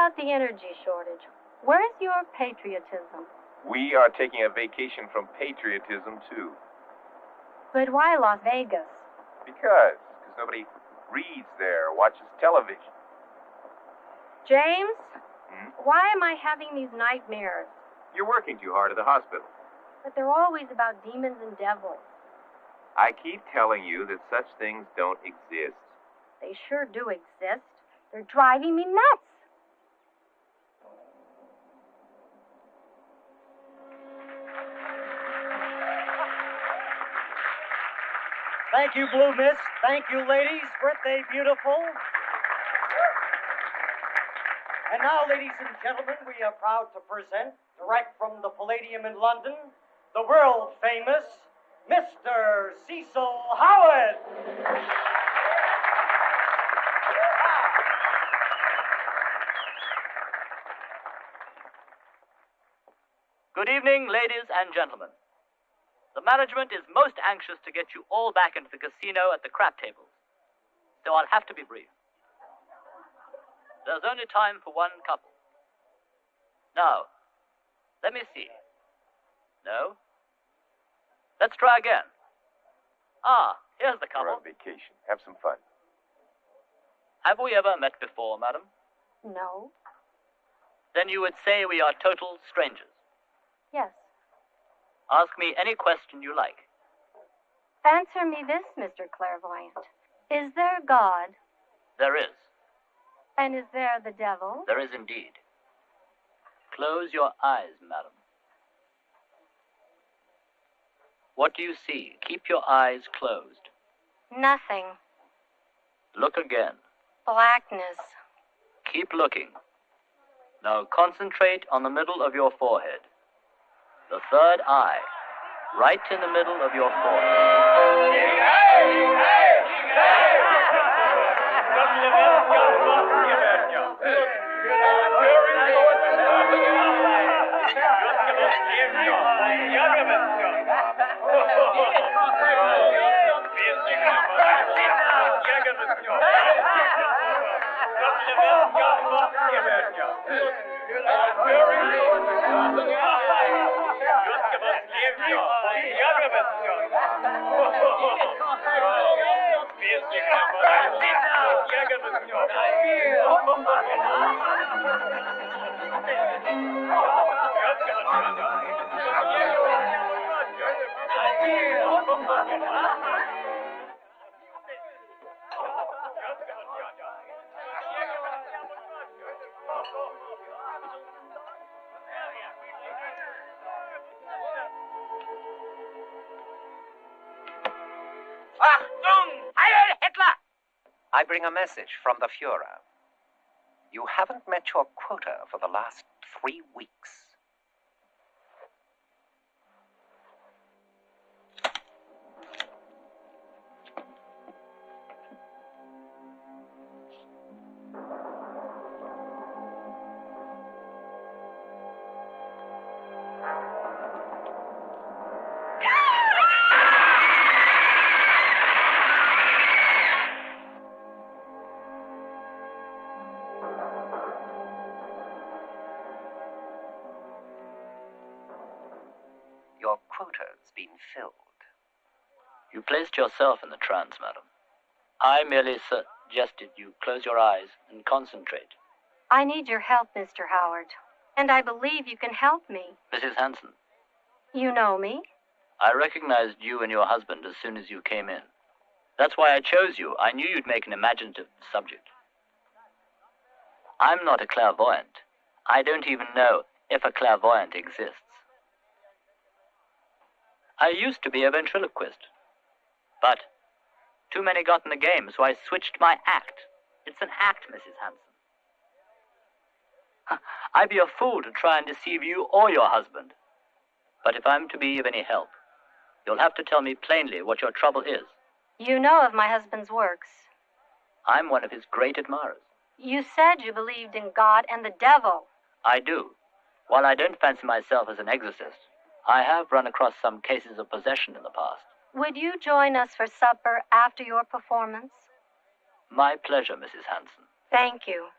about the energy shortage? Where's your patriotism? We are taking a vacation from patriotism, too. But why Las Vegas? Because nobody reads there or watches television. James? Why am I having these nightmares? You're working too hard at the hospital. But they're always about demons and devils. I keep telling you that such things don't exist. They sure do exist. They're driving me nuts. Thank you, Blue Miss. Thank you, ladies. Birthday beautiful. And now, ladies and gentlemen, we are proud to present, direct from the Palladium in London, the world-famous Mr. Cecil Howard. Good evening, ladies and gentlemen. The management is most anxious to get you all back into the casino at the crap tables, so I'll have to be brief. There's only time for one couple. Now, let me see. No? Let's try again. Here's the couple. We're on vacation. Have some fun. Have we ever met before, madam? No. Then you would say we are total strangers. Yes. Ask me any question you like. Answer me this, Mr. Clairvoyant. Is there God? There is. And is there the devil? There is indeed. Close your eyes, madam. What do you see? Keep your eyes closed. Nothing. Look again. Blackness. Keep looking. Now concentrate on the middle of your forehead. The third eye, right in the middle of your forehead. I bring a message from the Führer. You haven't met your quota for the last 3 weeks. Your quota's been filled. You placed yourself in the trance, madam. I merely suggested you close your eyes and concentrate. I need your help, Mr. Howard. And I believe you can help me. Mrs. Hanson. You know me? I recognized you and your husband as soon as you came in. That's why I chose you. I knew you'd make an imaginative subject. I'm not a clairvoyant. I don't even know if a clairvoyant exists. I used to be a ventriloquist. But too many got in the game, so I switched my act. It's an act, Mrs. Hanson. I'd be a fool to try and deceive you or your husband. But if I'm to be of any help, you'll have to tell me plainly what your trouble is. You know of my husband's works. I'm one of his great admirers. You said you believed in God and the devil. I do. While I don't fancy myself as an exorcist, I have run across some cases of possession in the past. Would you join us for supper after your performance? My pleasure, Mrs. Hanson. Thank you.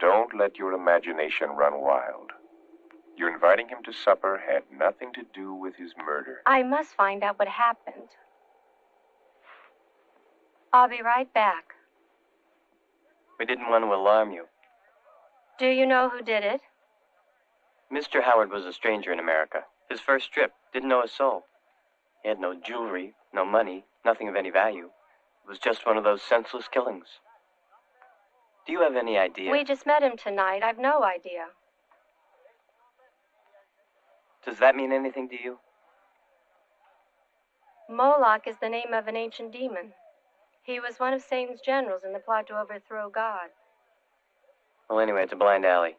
Don't let your imagination run wild. Your inviting him to supper had nothing to do with his murder. I must find out what happened. I'll be right back. We didn't want to alarm you. Do you know who did it? Mr. Howard was a stranger in America. His first trip. Didn't know a soul. He had no jewelry, no money, nothing of any value. It was just one of those senseless killings. Do you have any idea? We just met him tonight. I've no idea. Does that mean anything to you? Moloch is the name of an ancient demon. He was one of Satan's generals in the plot to overthrow God. Well, anyway, it's a blind alley.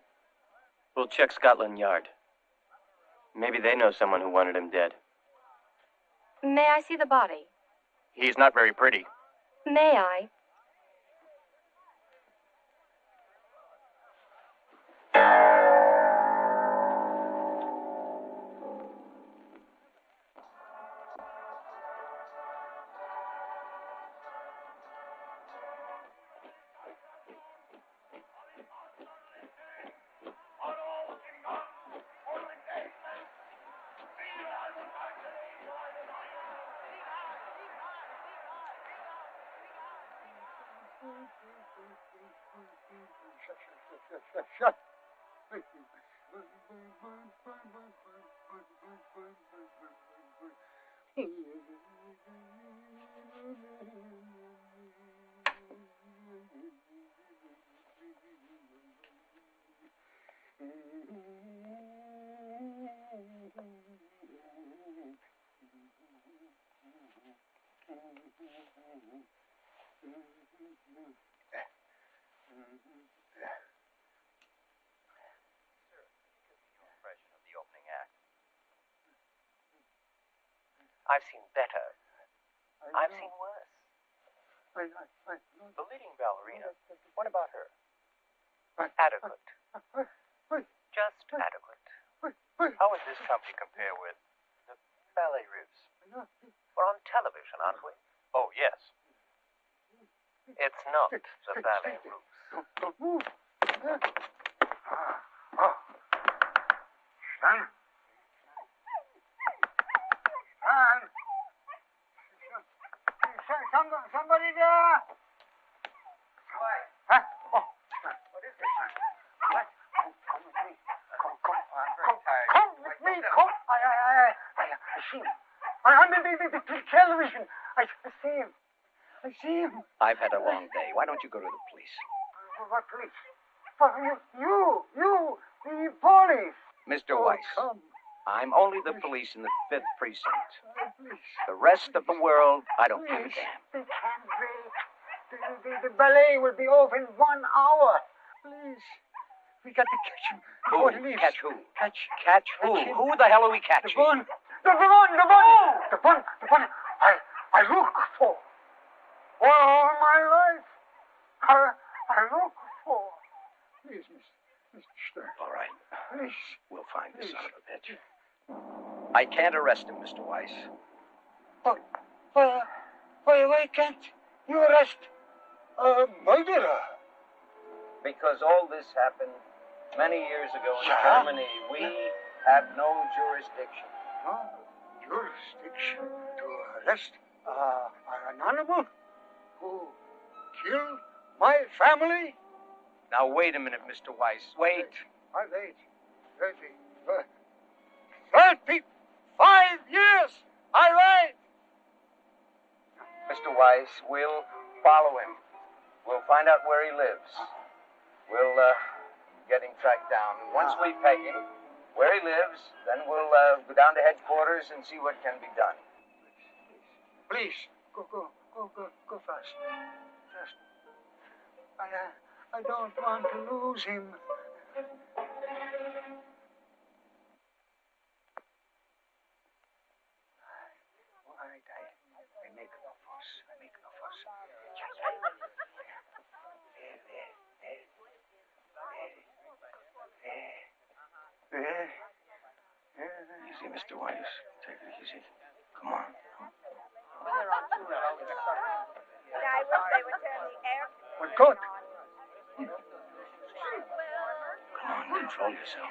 We'll check Scotland Yard. Maybe they know someone who wanted him dead. May I see the body? He's not very pretty. May I? Shut. I've seen better. I've seen worse. The leading ballerina, what about her? Adequate. Just adequate. How would this company compare with the ballet roofs? We're on television, aren't we? Oh, yes. It's not the ballet roofs. Don't move. Sterne. Somebody there? Why? Huh? Oh, what is this? What? Come with me. Come. I'm very tired. Come with me. Come. I see him. I'm in the television. I see him. I've had a long day. Why don't you go to the police? What police? You, the police. Mr. Weiss, Come. I'm only the police in the 5th precinct. Please. The rest of the world, I don't give a Please. damn. They can't wait. The ballet will be over in 1 hour. Please. We got to catch him before he leaves. Catch who? Catch who? him. Who the hell are we The catching? one. The one I look for. All my life. I look for. Please, Mr. Sterne. All right. Please. We'll find this Please. son of a bitch. I can't arrest him, Mr. Weiss. Why can't you arrest a murderer? Because all this happened many years ago in Yeah? Germany. We have no jurisdiction. No jurisdiction to arrest an animal who killed my family? Now, wait a minute, Mr. Weiss. Wait. I wait. 35 years! I wait! Mr. Weiss, we'll follow him. We'll find out where he lives. We'll get him tracked down. And once we peg him, where he lives, then we'll go down to headquarters and see what can be done. Please, go fast. I don't want to lose him. All right, I make no fuss. Easy, Mr. Weiss. Take it easy. Come on. I wish they would turn the air Well, good. conditioner on. control yourself.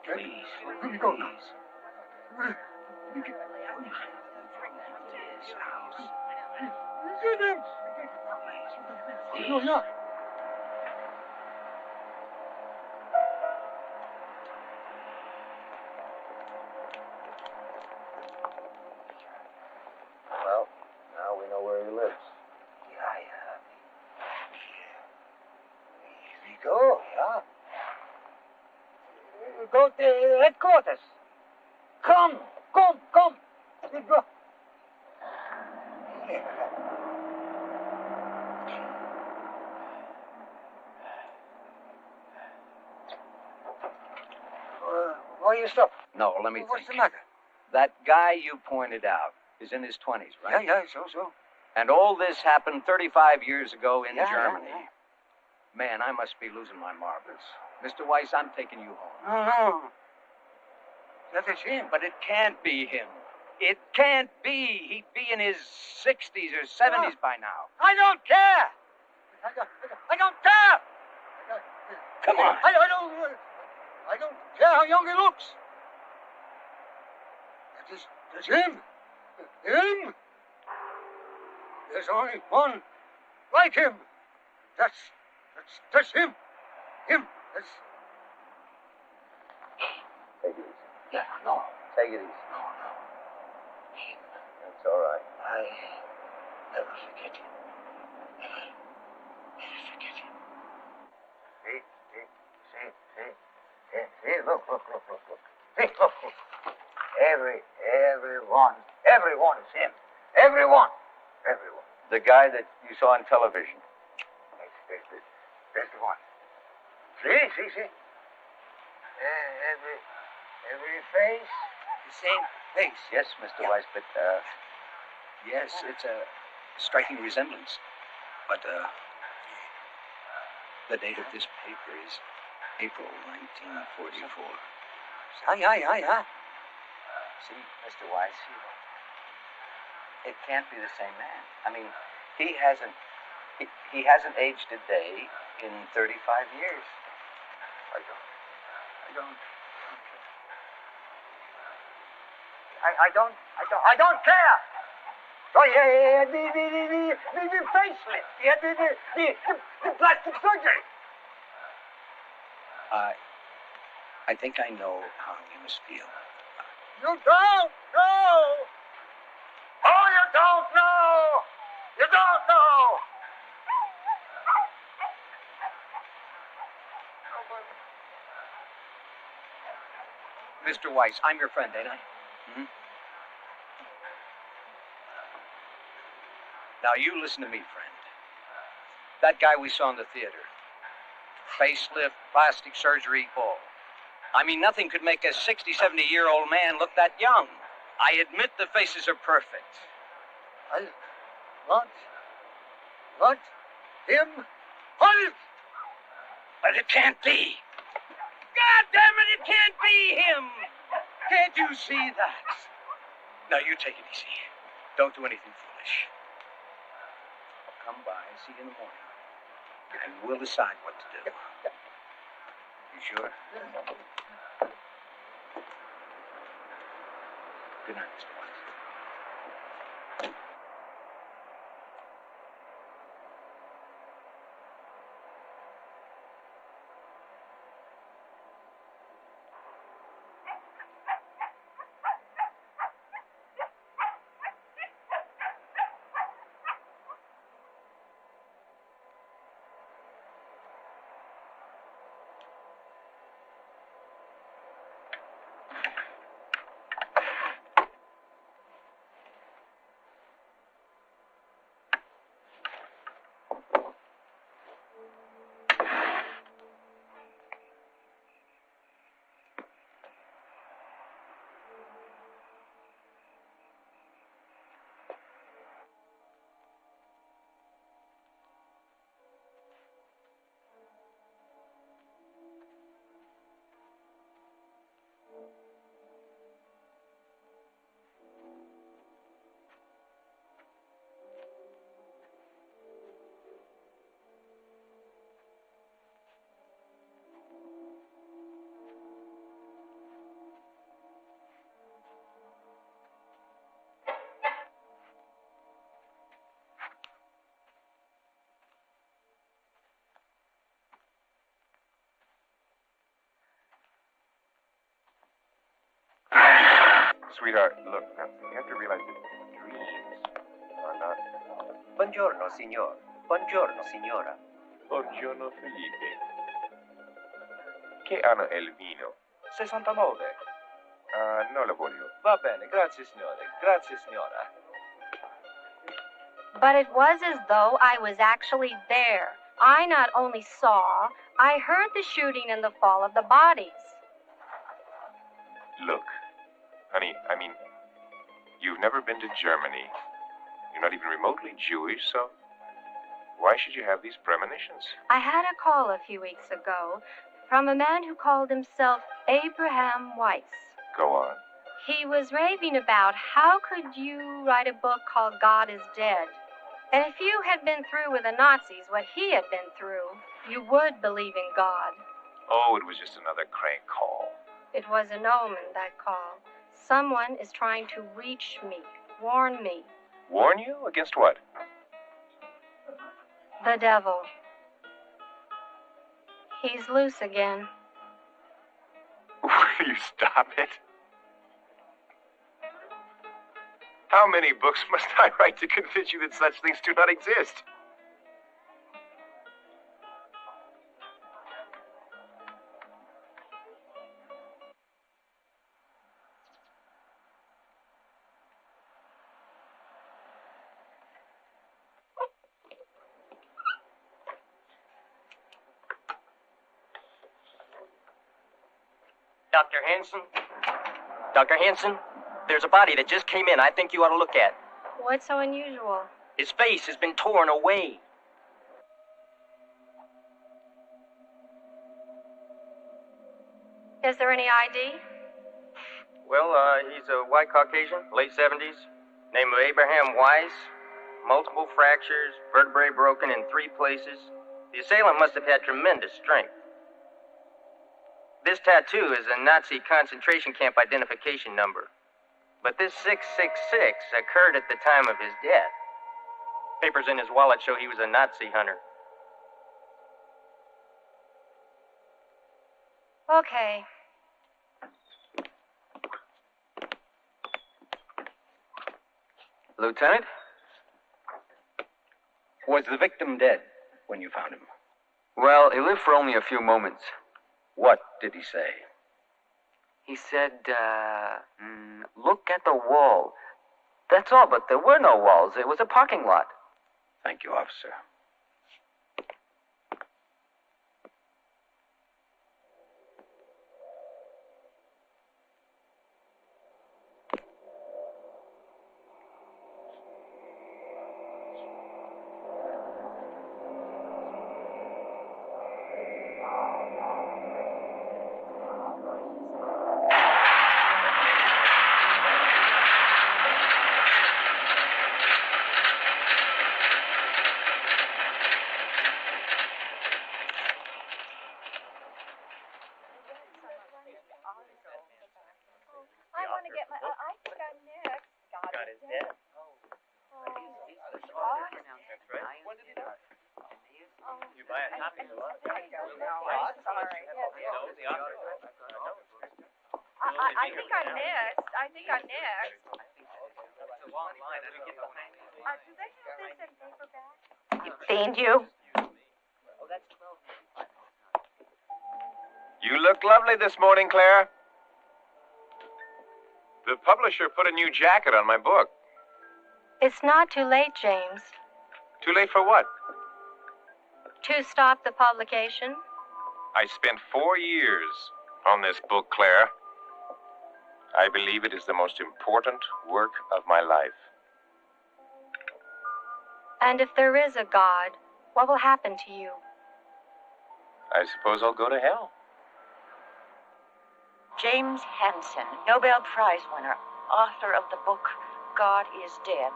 Please. Here we go now. This house. Get him! No, no. Well, now we know where he lives. Here we go, yeah. Go to headquarters. Come. We go. Why you stop? No, let me What's think. the matter? That guy you pointed out is in his 20s, right? Yeah, so. And all this happened 35 years ago in Yeah, Germany. yeah. Man, I must be losing my marbles. Mr. Weiss, I'm taking you home. No. That is him. But it can't be him. It can't be. He'd be in his 60s or 70s by now. I don't care. I don't care. Come on. I don't care how young he looks. That's him. Him. There's only one like him. That's him. Him. That's. Take it easy. Yeah, no. Take it easy. No. Him. That's all right. I never forget him. Never forget him. See, look. See, look. Everyone is him. Everyone. The guy that you saw on television. That's the one. See. Every face. The same face. Yes, Mr. Weiss, but, yes, it's a striking resemblance. But, the date of this paper is April 1944. Yeah. See, Mr. Weiss, it can't be the same man. I mean, he hasn't aged a day in 35 years. I don't care. Oh, yeah, the facelift. Yeah, the plastic surgery. I think I know how you must feel. You don't know. Oh, you don't know. You don't know. Mr. Weiss, I'm your friend, ain't I? Hmm? Now, you listen to me, friend. That guy we saw in the theater. Facelift, plastic surgery, all. I mean, nothing could make a 60, 70-year-old man look that young. I admit the faces are perfect. What? Him? What? But it can't be. God damn it, it can't be him. Can't you see that? Now, you take it easy. Don't do anything foolish. I'll come by and see you in the morning. And we'll decide what to do. You sure? Good night, Mr. Weiss. Sweetheart, look, now, you have to realize that dreams are not... Buongiorno, signor. Buongiorno, signora. Buongiorno, Felipe. Che hanno il vino? 69. Non lo voglio. Va bene, grazie, signore. Grazie, signora. But it was as though I was actually there. I not only saw, I heard the shooting and the fall of the bodies. Look, honey, I mean, you've never been to Germany. You're not even remotely Jewish, so why should you have these premonitions? I had a call a few weeks ago from a man who called himself Abraham Weiss. Go on. He was raving about how could you write a book called God is Dead. And if you had been through with the Nazis what he had been through, you would believe in God. Oh, it was just another crank call. It was an omen, that call. Someone is trying to reach me, warn me. Warn you? Against what? The devil. He's loose again. Will you stop it? How many books must I write to convince you that such things do not exist? Dr. Hanson? Dr. Hanson? There's a body that just came in I think you ought to look at. What's so unusual? His face has been torn away. Is there any ID? Well, he's a white Caucasian, late 70s. Name of Abraham Weiss. Multiple fractures, vertebrae broken in 3 places. The assailant must have had tremendous strength. This tattoo is a Nazi concentration camp identification number. But this 666 occurred at the time of his death. Papers in his wallet show he was a Nazi hunter. Okay. Lieutenant? Was the victim dead when you found him? Well, he lived for only a few moments. What did he say? He said, look at the wall. That's all, but there were no walls. It was a parking lot. Thank you, officer. I think I'm next. Do they have this in paperback? You fiend, you. You look lovely this morning, Claire. The publisher put a new jacket on my book. It's not too late, James. Too late for what? To stop the publication? I spent 4 years on this book, Claire. I believe it is the most important work of my life. And if there is a God, what will happen to you? I suppose I'll go to hell. James Hansen, Nobel Prize winner, author of the book God is Dead.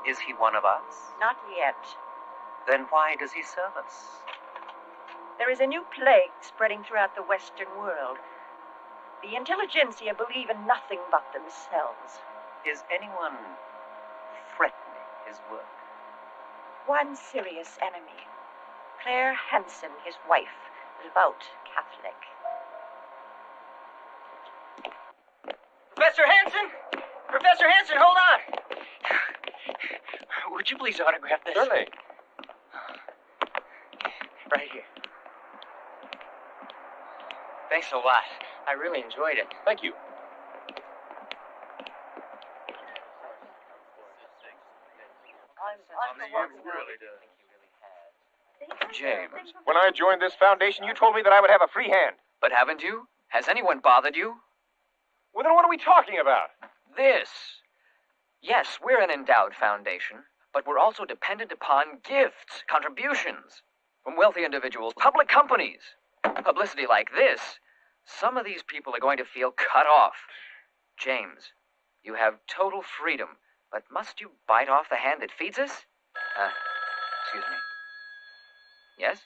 Is he one of us? Not yet. Then why does he serve us? There is a new plague spreading throughout the Western world. The intelligentsia believe in nothing but themselves. Is anyone threatening his work? One serious enemy. Claire Hansen, his wife, devout Catholic. Professor Hanson? Professor Hanson, hold on. Would you please autograph this? Certainly. Right here. Thanks a lot. I really enjoyed it. Thank you. James. When I joined this foundation, you told me that I would have a free hand. But haven't you? Has anyone bothered you? Well, then what are we talking about? This. Yes, we're an endowed foundation, but we're also dependent upon gifts, contributions from wealthy individuals, public companies. Publicity like this, some of these people are going to feel cut off. James, you have total freedom, but must you bite off the hand that feeds us? Excuse me. Yes?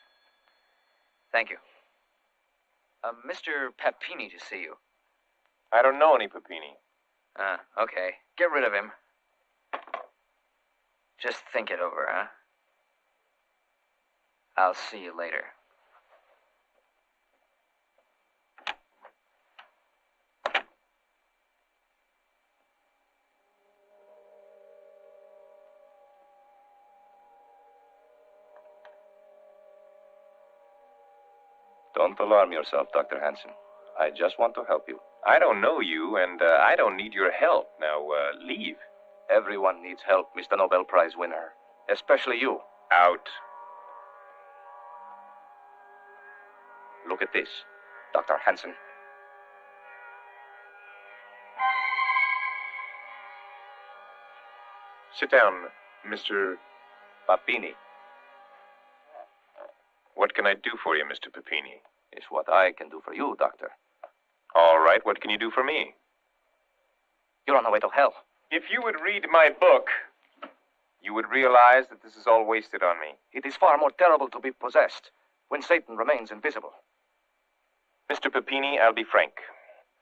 Thank you. Mr. Papini to see you. I don't know any Papini. Okay. Get rid of him. Just think it over, huh? I'll see you later. Don't alarm yourself, Dr. Hanson. I just want to help you. I don't know you, and I don't need your help. Now, leave. Everyone needs help, Mr. Nobel Prize winner. Especially you. Out. Look at this, Dr. Hanson. Sit down, Mr. Papini. What can I do for you, Mr. Papini? It's what I can do for you, Doctor. All right, what can you do for me? You're on the way to hell. If you would read my book, you would realize that this is all wasted on me. It is far more terrible to be possessed when Satan remains invisible. Mr. Papini, I'll be frank.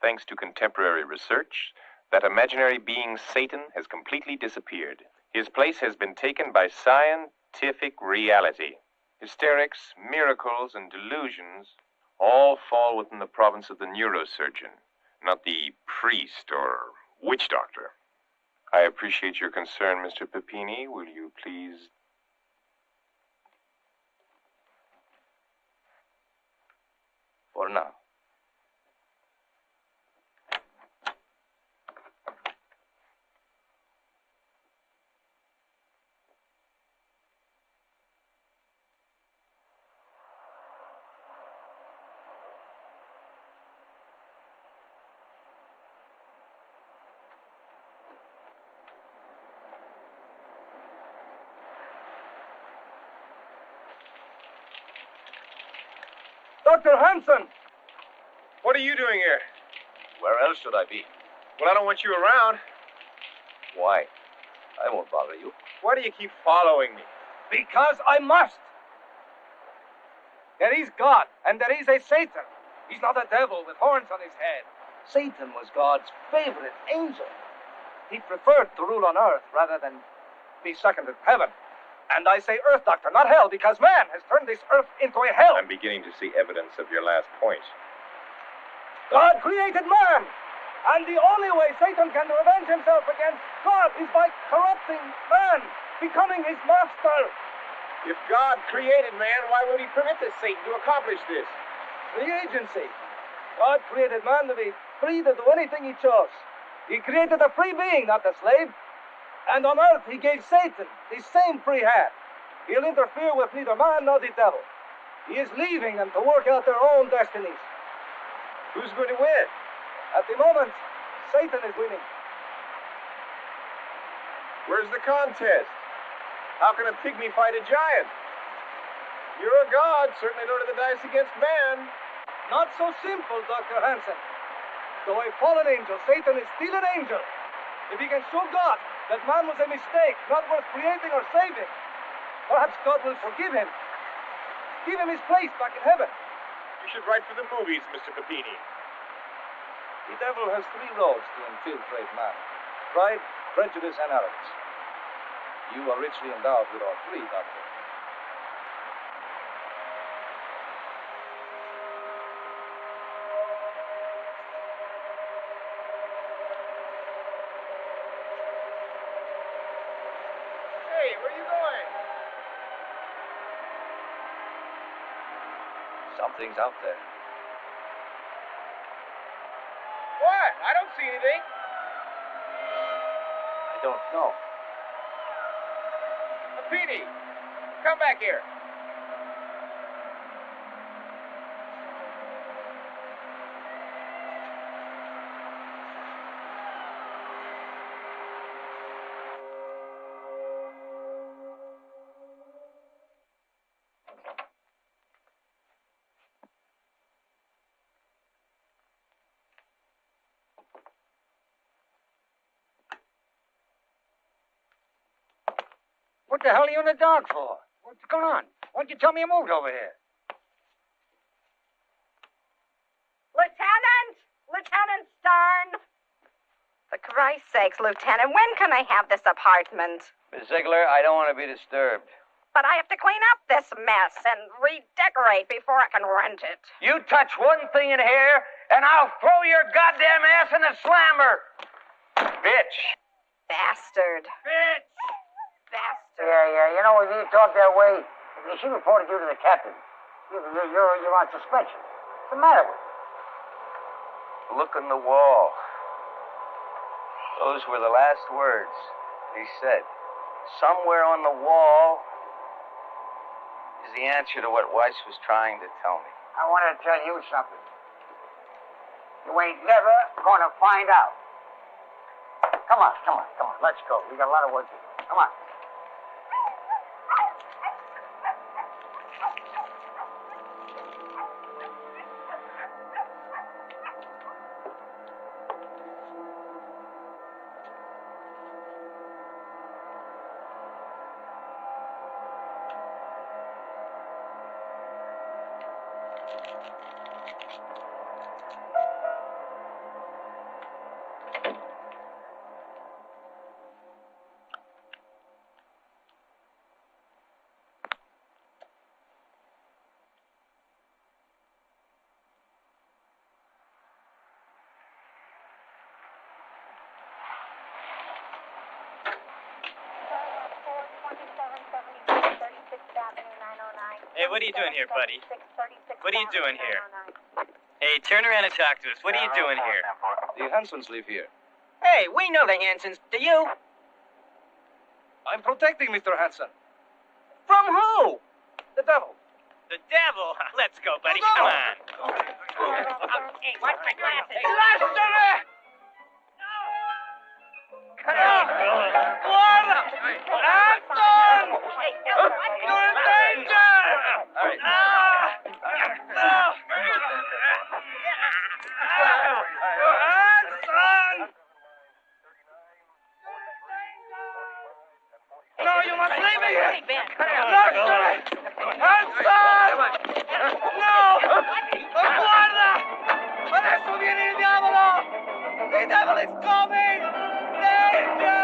Thanks to contemporary research, that imaginary being Satan has completely disappeared. His place has been taken by scientific reality. Hysterics, miracles, and delusions all fall within the province of the neurosurgeon, not the priest or witch doctor. I appreciate your concern, Mr. Papini. Will you please... For now. Dr. Hanson! What are you doing here? Where else should I be? Well, I don't want you around. Why? I won't bother you. Why do you keep following me? Because I must. There is God, and there is a Satan. He's not a devil with horns on his head. Satan was God's favorite angel. He preferred to rule on earth rather than be second in heaven. And I say earth, Doctor, not hell, because man has turned this earth into a hell. I'm beginning to see evidence of your last point. God created man, and the only way Satan can revenge himself against God is by corrupting man, becoming his master. If God created man, why would he permit this Satan to accomplish this? Free agency. God created man to be free to do anything he chose. He created a free being, not a slave. And on earth he gave Satan the same free hand. He'll interfere with neither man nor the devil. He is leaving them to work out their own destinies. Who's going to win? At the moment, Satan is winning. Where's the contest? How can a pygmy fight a giant? You're a god, certainly loaded the dice against man. Not so simple, Dr. Hanson. Though a fallen angel, Satan is still an angel. If he can show God that man was a mistake, not worth creating or saving, perhaps God will forgive him. Give him his place back in heaven. You should write for the movies, Mr. Papini. The devil has three roads to infiltrate man: pride, prejudice, and arrogance. You are richly endowed with all three, Doctor. Something's out there. What? I don't see anything. I don't know. Petey, come back here. What the hell are you in the dark for? What's going on? Why don't you tell me you moved over here? Lieutenant! Lieutenant Sterne! For Christ's sakes, Lieutenant, when can I have this apartment? Miss Ziegler, I don't want to be disturbed. But I have to clean up this mess and redecorate before I can rent it. You touch one thing in here, and I'll throw your goddamn ass in the slammer! Bitch! Bastard. Bitch! Bastard. Yeah, you know, if you talk that way, she reported you to the captain. You're on suspension. What's the matter with you? Look on the wall. Those were the last words he said. Somewhere on the wall is the answer to what Weiss was trying to tell me. I want to tell you something. You ain't never gonna find out. Come on. Let's go. We got a lot of work to do. Come on. Hey, what are you doing here, buddy? What are you doing here? Hey, turn around and talk to us. What are you doing here? The Hansons live here. Hey, we know the Hansons. Do you? I'm protecting Mr. Hanson. From who? The devil. The devil? Let's go, buddy. Come on. Hey, watch my glasses. Cut out! Guarda! Anton! You're in danger! All right. Anton! No, you must leave me here! Anton! No! Guarda! Adesso viene il diavolo! The devil is coming! Danger!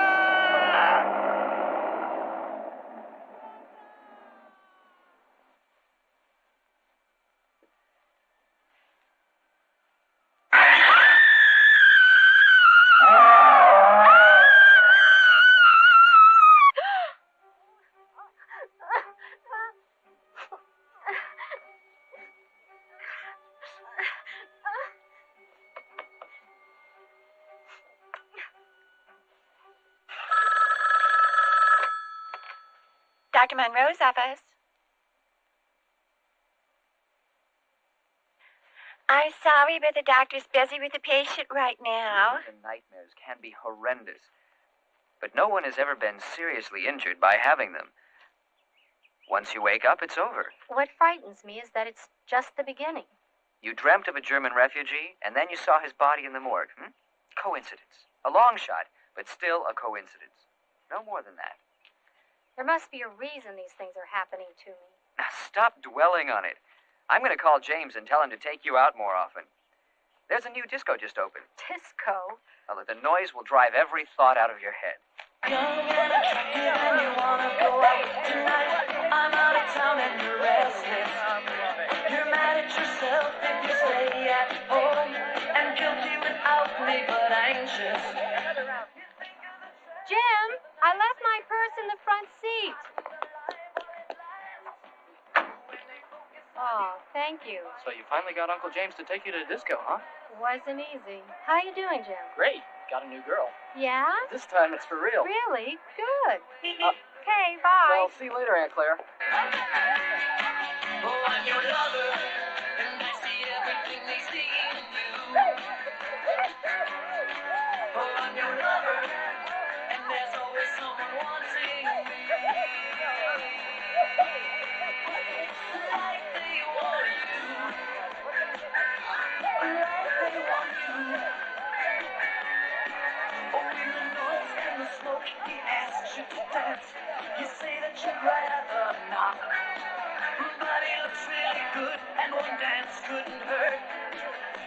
Dr. Monroe's office. I'm sorry, but the doctor's busy with the patient right now. The nightmares can be horrendous, but no one has ever been seriously injured by having them. Once you wake up, it's over. What frightens me is that it's just the beginning. You dreamt of a German refugee, and then you saw his body in the morgue. Coincidence. A long shot, but still a coincidence. No more than that. There must be a reason these things are happening to me. Now, stop dwelling on it. I'm going to call James and tell him to take you out more often. There's a new disco just opened. Disco? Well, the noise will drive every thought out of your head. Young and attractive and you wanna go out tonight. I'm out of town and you're restless. You're mad at yourself if you stay at home, and guilty without me but anxious. Jim, I left my purse in the front seat. Oh, thank you. So you finally got Uncle James to take you to the disco, huh? Wasn't easy. How you doing, Jim? Great. Got a new girl. Yeah? This time it's for real. Really? Good. Okay, bye. Well, see you later, Aunt Claire. Oh, I'm your lover, and I see everything they see in you. Oh, I'm your lover, and there's always someone wanting me. Like they want you. Like they want you. Oh, in the noise and the smoke, he asks you to dance. You say that you'd rather not. But he looks really good, and one dance couldn't hurt.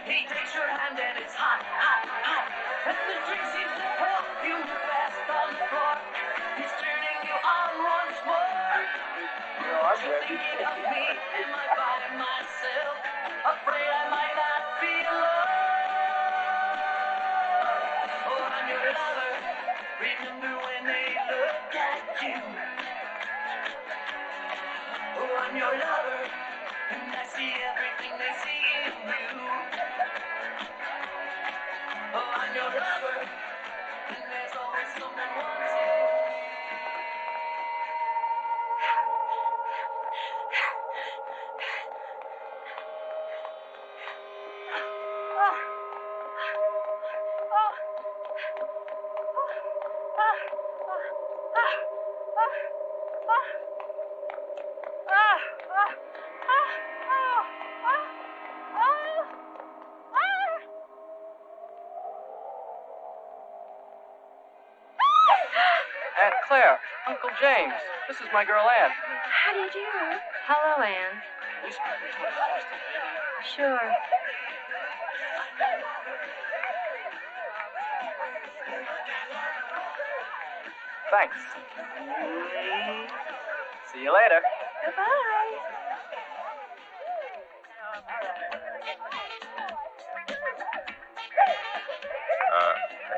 He takes your hand and it's hot, hot, hot. And the drink seems to perfume you fast on the floor. He's turning you on once more. You're thinking of me, am I by myself? Afraid I might not be alone. Oh, I'm your lover. Remember when they look at you. Oh, I'm your lover, and I see everything they see in you. Oh, I'm your lover, and there's always someone wanting me. Aunt Claire, Uncle James. This is my girl Ann. How do you do? Hello, Anne. Sure. Thanks. See you later. Goodbye.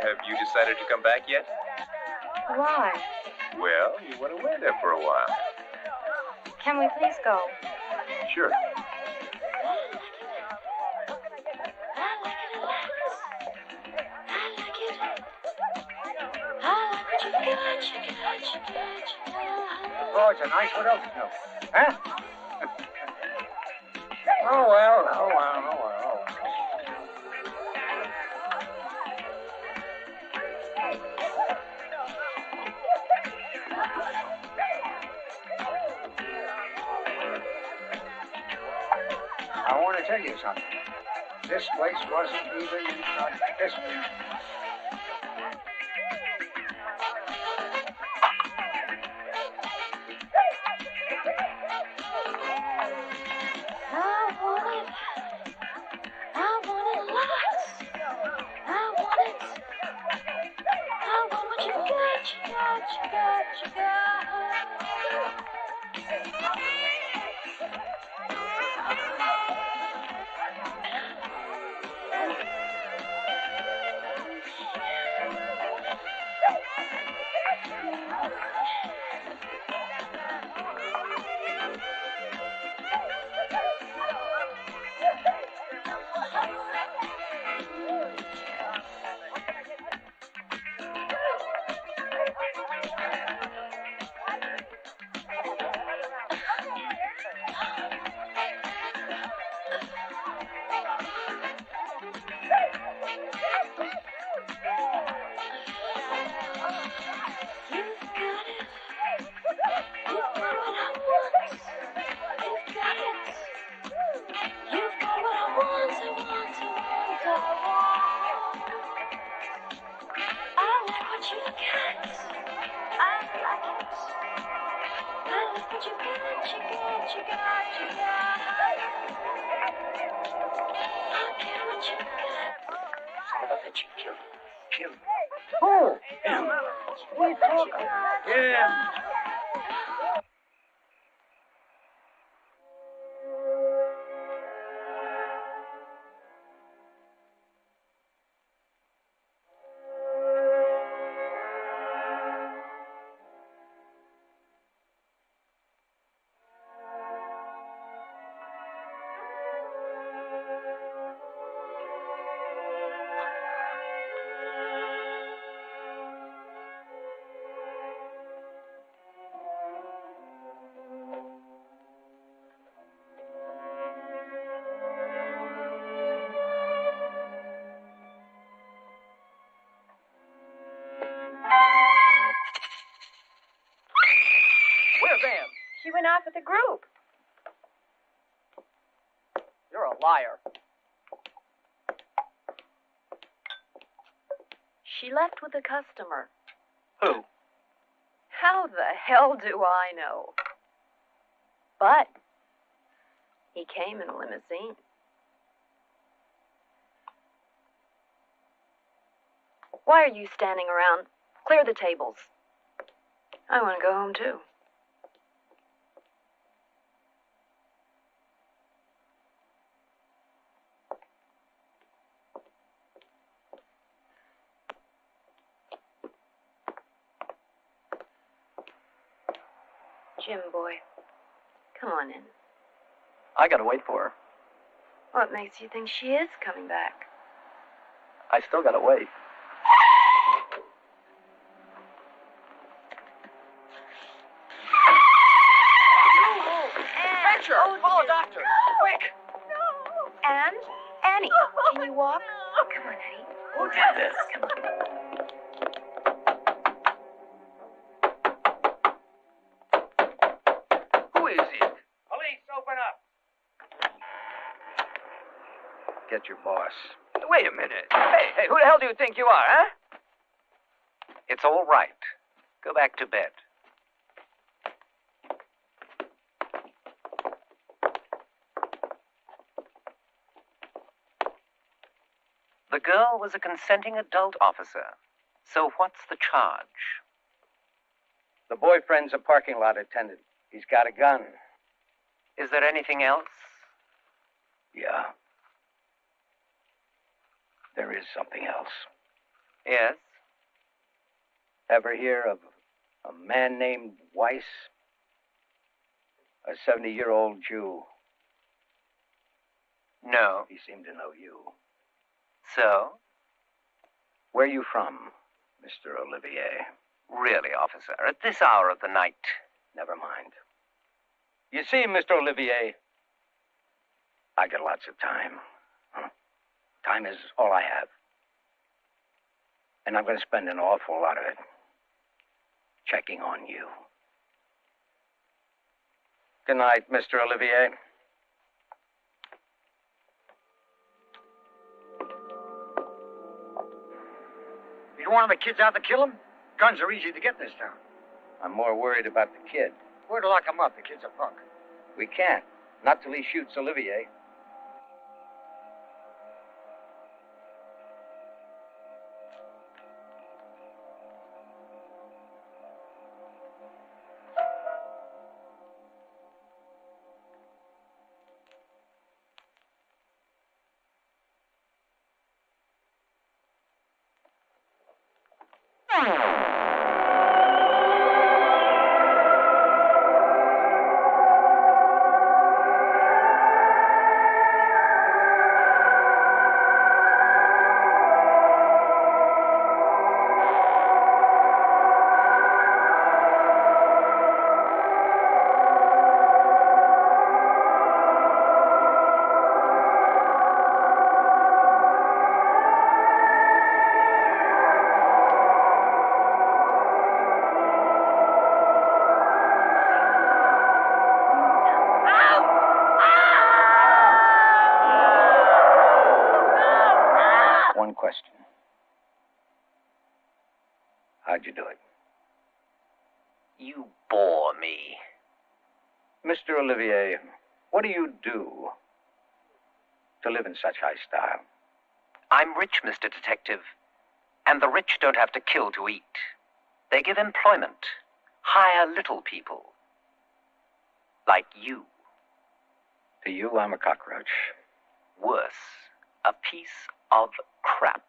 Have you decided to come back yet? Why? Well, you went away there for a while. Can we please go? Sure. Oh, it's a nice. What else is new? Huh? Oh, well, oh, well, oh, well. I want to tell you something. This place wasn't even this big. Oh, him. Sweet talker. Yeah. group. You're a liar. She left with a customer. Who? How the hell do I know? But he came in a limousine. Why are you standing around? Clear the tables. I want to go home, too. Jim, boy, come on in. I gotta wait for her. What makes you think she is coming back? I still gotta wait. Adventure! Call a doctor! Quick! Anne? Annie, can you walk? Come on, Annie. Who did this? Come on. Who is it? Police, open up. Get your boss. Wait a minute. Hey, who the hell do you think you are, huh? It's all right. Go back to bed. The girl was a consenting adult officer. So what's the charge? The boyfriend's a parking lot attendant. He's got a gun. Is there anything else? Yeah. There is something else. Yes? Ever hear of a man named Weiss? A 70-year-old Jew. No. He seemed to know you. So? Where are you from, Mr. Olivier? Really, officer, at this hour of the night. Never mind. You see, Mr. Olivier, I got lots of time. Time is all I have. And I'm going to spend an awful lot of it checking on you. Good night, Mr. Olivier. You want the kids out to kill him? Guns are easy to get in this town. I'm more worried about the kid. We're to lock him up. The kid's a punk. We can't. Not till he shoots Olivier. One question. How'd you do it? You bore me. Mr. Olivier, what do you do to live in such high style? I'm rich, Mr. Detective. And the rich don't have to kill to eat. They give employment. Hire little people. Like you. To you, I'm a cockroach. Worse, a piece of crap.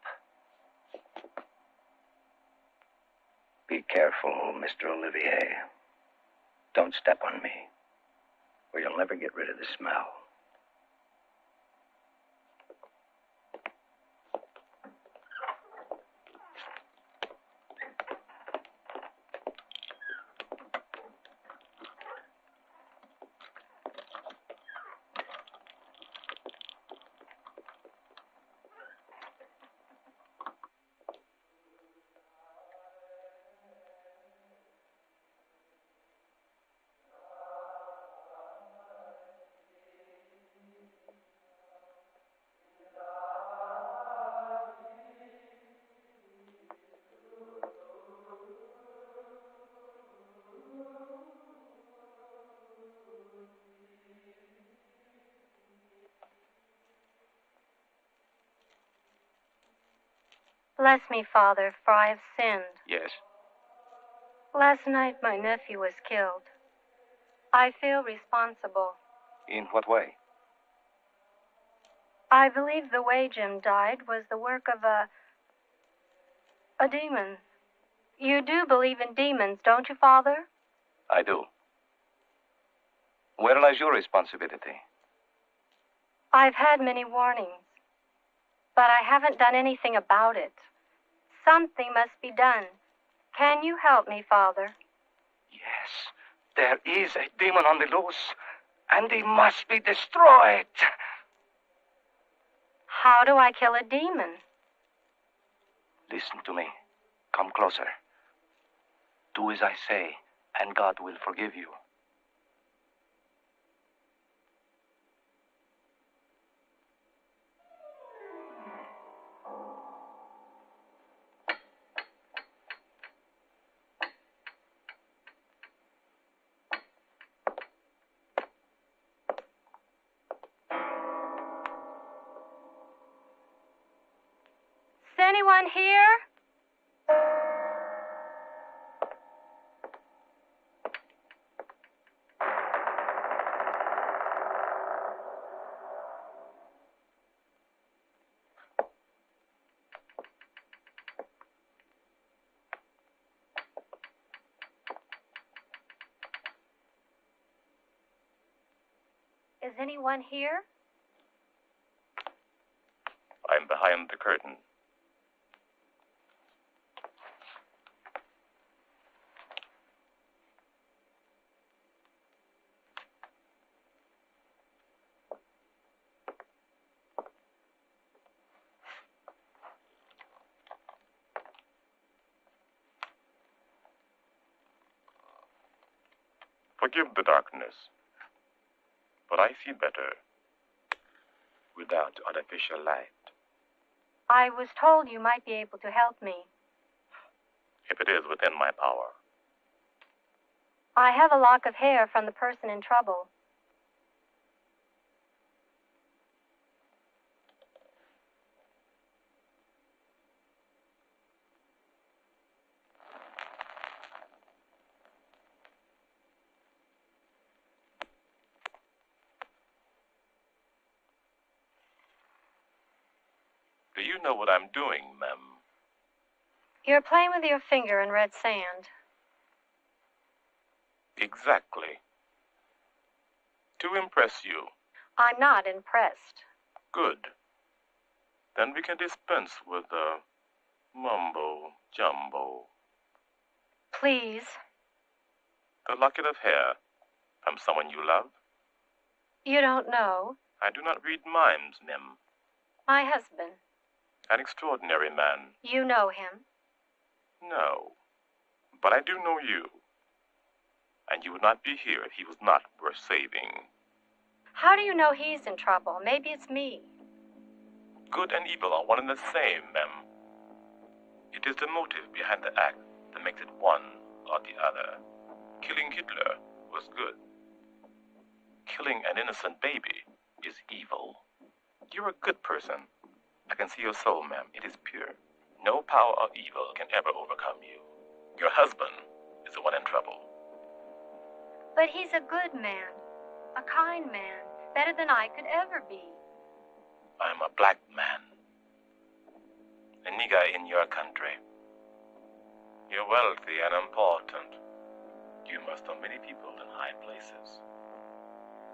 Be careful, Mr. Olivier. Don't step on me, or you'll never get rid of the smell. Bless me, Father, for I have sinned. Yes? Last night my nephew was killed. I feel responsible. In what way? I believe the way Jim died was the work of a demon. You do believe in demons, don't you, Father? I do. Where lies your responsibility? I've had many warnings, but I haven't done anything about it. Something must be done. Can you help me, Father? Yes, there is a demon on the loose, and he must be destroyed. How do I kill a demon? Listen to me. Come closer. Do as I say, and God will forgive you. Is anyone here? Is anyone here? I'm behind the curtain. Forgive the darkness, but I see better without artificial light. I was told you might be able to help me. If it is within my power. I have a lock of hair from the person in trouble. Do you know what I'm doing, ma'am? You're playing with your finger in red sand. Exactly. To impress you. I'm not impressed. Good. Then we can dispense with the mumbo-jumbo. Please. The locket of hair from someone you love? You don't know. I do not read minds, ma'am. My husband. An extraordinary man. You know him. No. But I do know you. And you would not be here if he was not worth saving. How do you know he's in trouble? Maybe it's me. Good and evil are one and the same, ma'am. It is the motive behind the act that makes it one or the other. Killing Hitler was good. Killing an innocent baby is evil. You're a good person. I can see your soul, ma'am. It is pure. No power of evil can ever overcome you. Your husband is the one in trouble. But he's a good man. A kind man. Better than I could ever be. I'm a black man. A nigger in your country. You're wealthy and important. You must know many people in high places.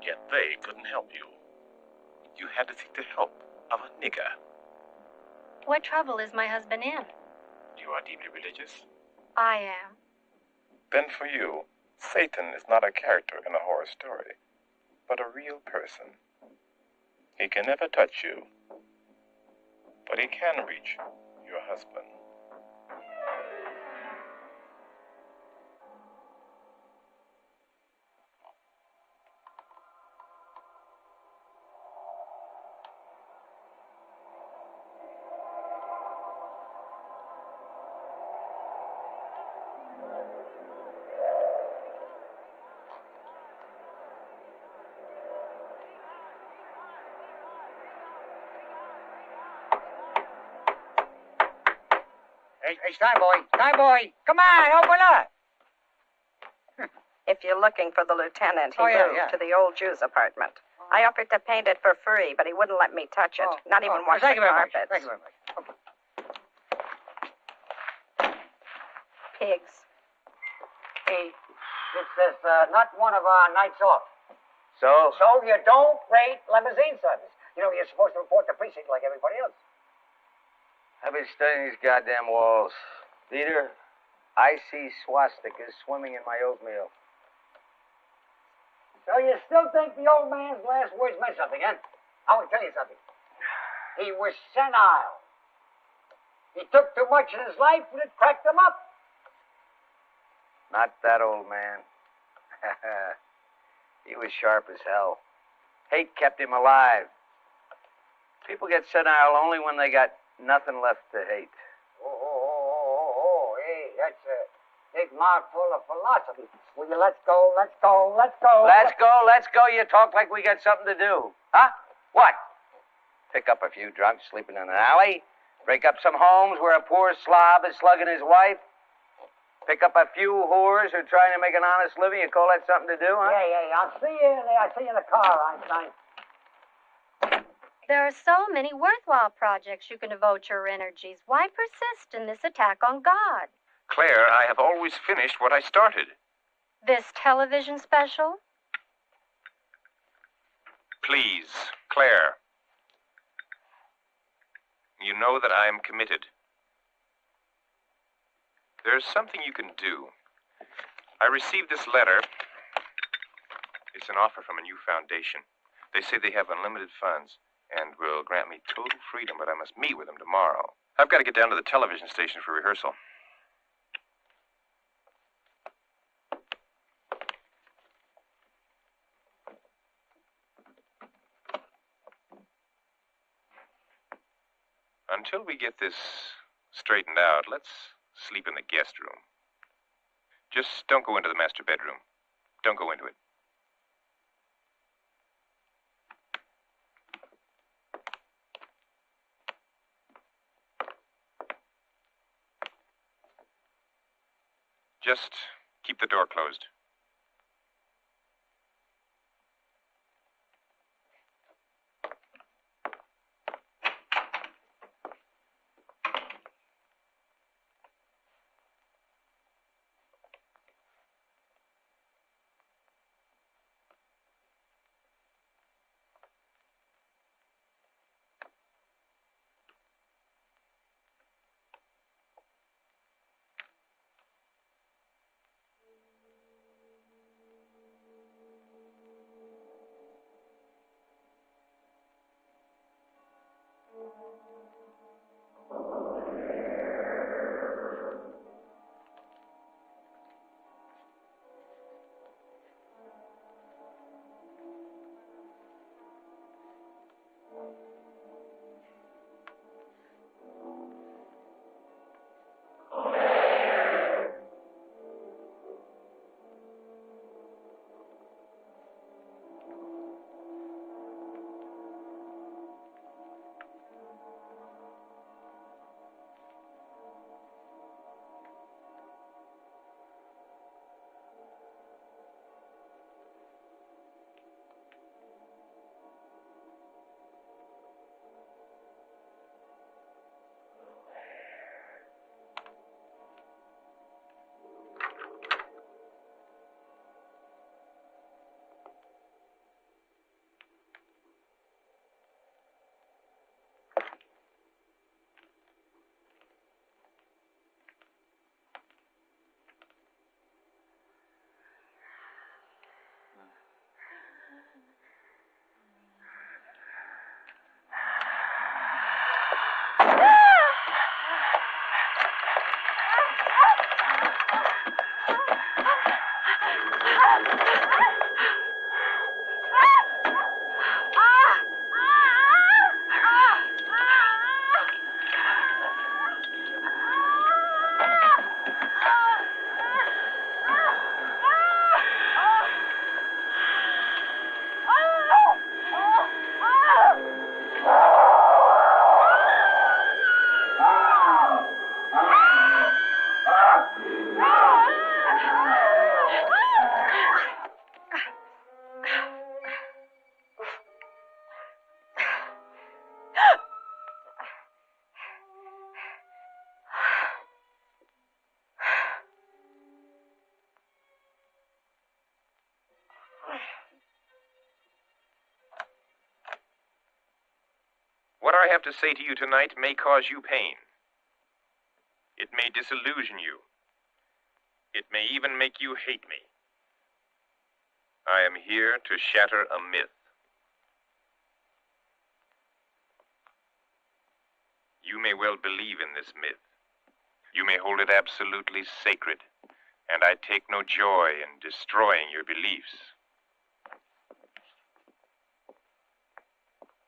Yet they couldn't help you. You had to seek the help of a nigger. What trouble is my husband in? You are deeply religious? I am. Then for you, Satan is not a character in a horror story, but a real person. He can never touch you, but he can reach your husband. Hey, Stine boy, come on, open up. If you're looking for the lieutenant, he moved yeah. to the old Jew's apartment. I offered to paint it for free, but he wouldn't let me touch it. Not even wash thank the you very much. carpets. Thank you very much. Okay. Pigs. Hey, this is not one of our nights off. So? So you don't rate limousine service. You know, you're supposed to report to precinct like everybody else. I've been studying these goddamn walls. Peter, I see swastikas swimming in my oatmeal. So you still think the old man's last words meant something, huh? I want to tell you something. He was senile. He took too much in his life and it cracked him up. Not that old man. He was sharp as hell. Hate kept him alive. People get senile only when they got nothing left to hate. Hey, that's a big mouthful of philosophy. Will you let's go. Let's go. You talk like we got something to do. Huh? What? Pick up a few drunks sleeping in an alley? Break up some homes where a poor slob is slugging his wife? Pick up a few whores who are trying to make an honest living? You call that something to do, huh? Yeah. I'll see you there. I'll see you in the car, Einstein. There are so many worthwhile projects you can devote your energies. Why persist in this attack on God? Claire, I have always finished what I started. This television special? Please, Claire. You know that I am committed. There's something you can do. I received this letter. It's an offer from a new foundation. They say they have unlimited funds and will grant me total freedom, but I must meet with them tomorrow. I've got to get down to the television station for rehearsal. Until we get this straightened out, let's sleep in the guest room. Just don't go into the master bedroom. Don't go into it. Just keep the door closed. I have to say to you tonight may cause you pain. It may disillusion you. It may even make you hate me. I am here to shatter a myth. You may well believe in this myth. You may hold it absolutely sacred, and I take no joy in destroying your beliefs.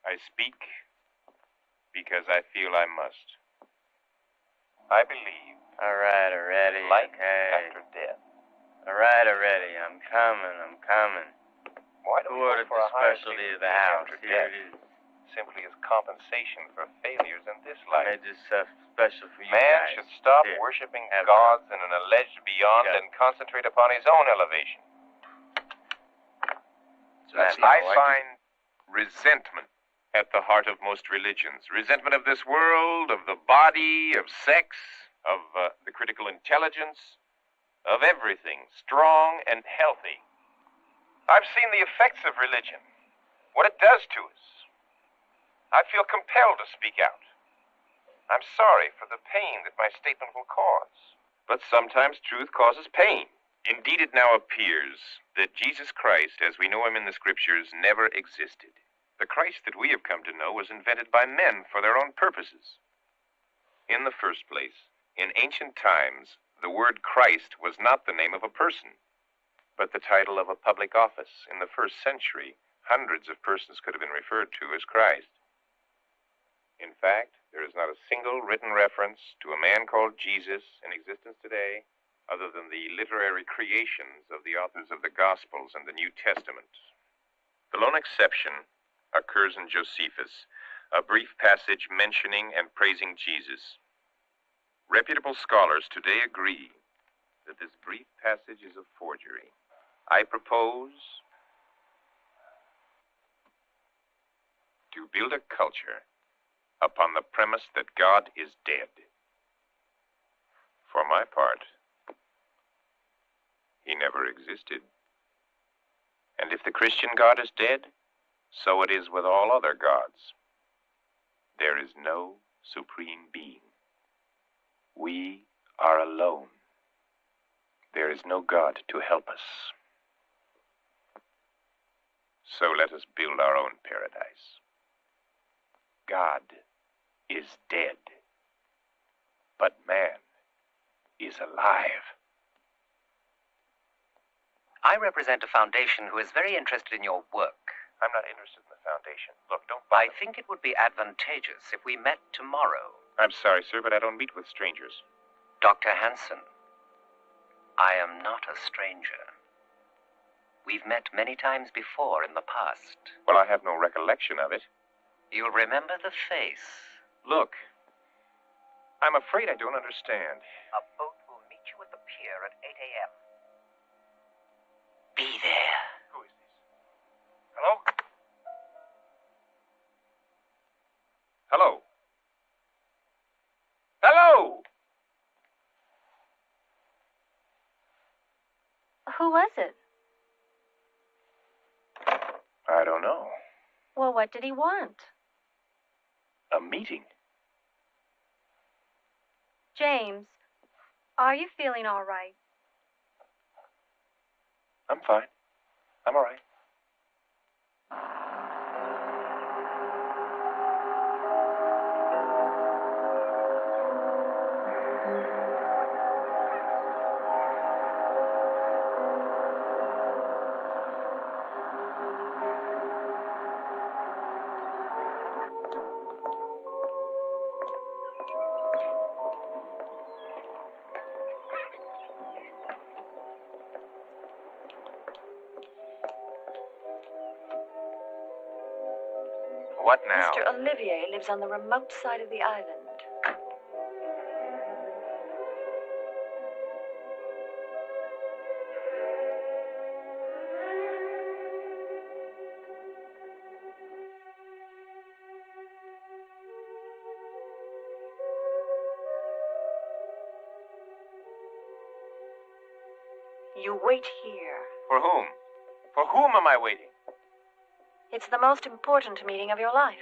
I speak because I feel I must. I believe. All right, already. Life okay. after death. All right, already. I'm coming. Why do Who we ordered hope for the a higher specialty dignity of the house? after Here death? it is. Simply as compensation for failures in this I life. made this stuff special for you Man guys. should stop Here. worshiping Have gods in an alleged beyond Yeah. and concentrate upon his own elevation. That's I not find resentment at the heart of most religions. Resentment of this world, of the body, of sex, of the critical intelligence, of everything strong and healthy. I've seen the effects of religion, what it does to us. I feel compelled to speak out. I'm sorry for the pain that my statement will cause. But sometimes truth causes pain. Indeed, it now appears that Jesus Christ, as we know him in the scriptures, never existed. The Christ that we have come to know was invented by men for their own purposes. In the first place, in ancient times, the word Christ was not the name of a person, but the title of a public office. In the first century, hundreds of persons could have been referred to as Christ. In fact, there is not a single written reference to a man called Jesus in existence today, other than the literary creations of the authors of the Gospels and the New Testament. The lone exception occurs in Josephus, a brief passage mentioning and praising Jesus. Reputable scholars today agree that this brief passage is a forgery. I propose to build a culture upon the premise that God is dead. For my part, he never existed. And if the Christian God is dead, so it is with all other gods. There is no supreme being. We are alone. There is no God to help us. So let us build our own paradise. God is dead, but man is alive. I represent a foundation who is very interested in your work. I'm not interested in the foundation. Look, don't I bother. think it would be advantageous if we met tomorrow. I'm sorry, sir, but I don't meet with strangers. Dr. Hanson, I am not a stranger. We've met many times before in the past. Well, I have no recollection of it. You'll remember the face. Look, I'm afraid I don't understand. A boat will meet you at the pier at 8 a.m. Be there. Who is this? Hello? Hello? Hello! Who was it? I don't know. Well, what did he want? A meeting. James, are you feeling all right? I'm fine. I'm all right. What now? Mr. Olivier lives on the remote side of the island. You wait here. For whom? For whom am I waiting? It's the most important meeting of your life.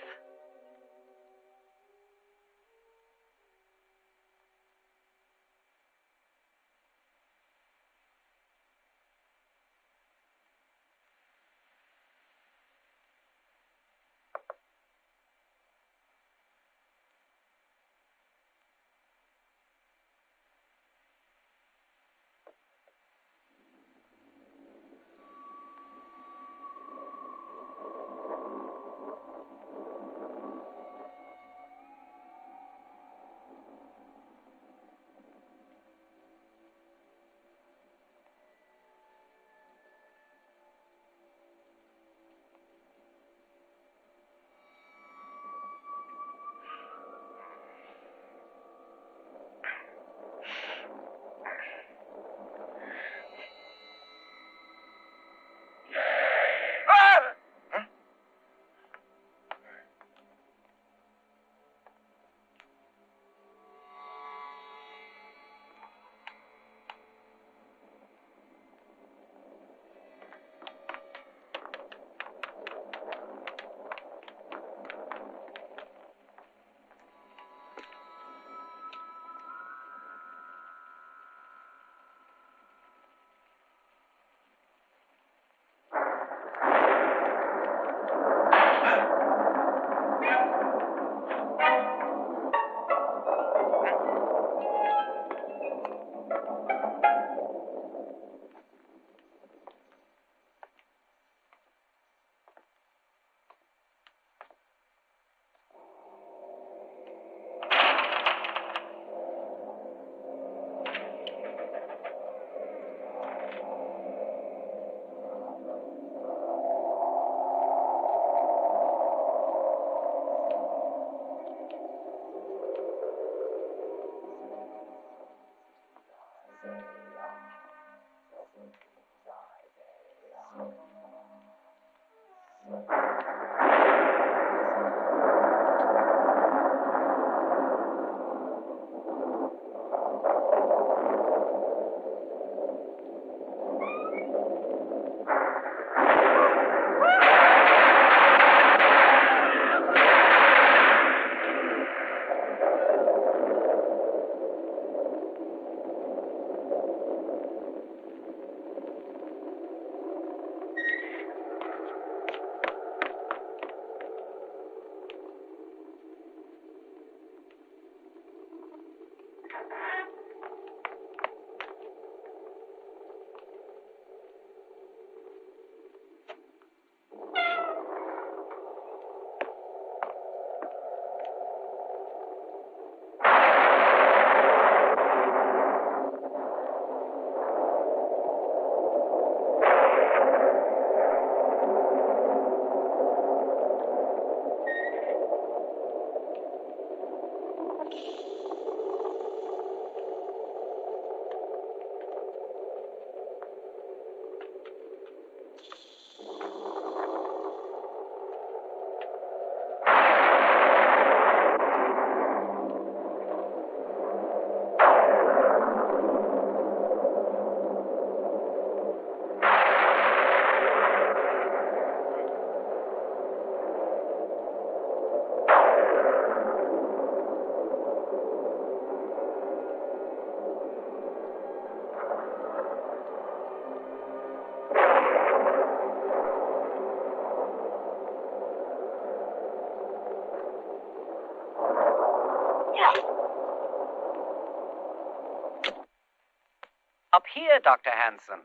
Up here, Dr. Hanson.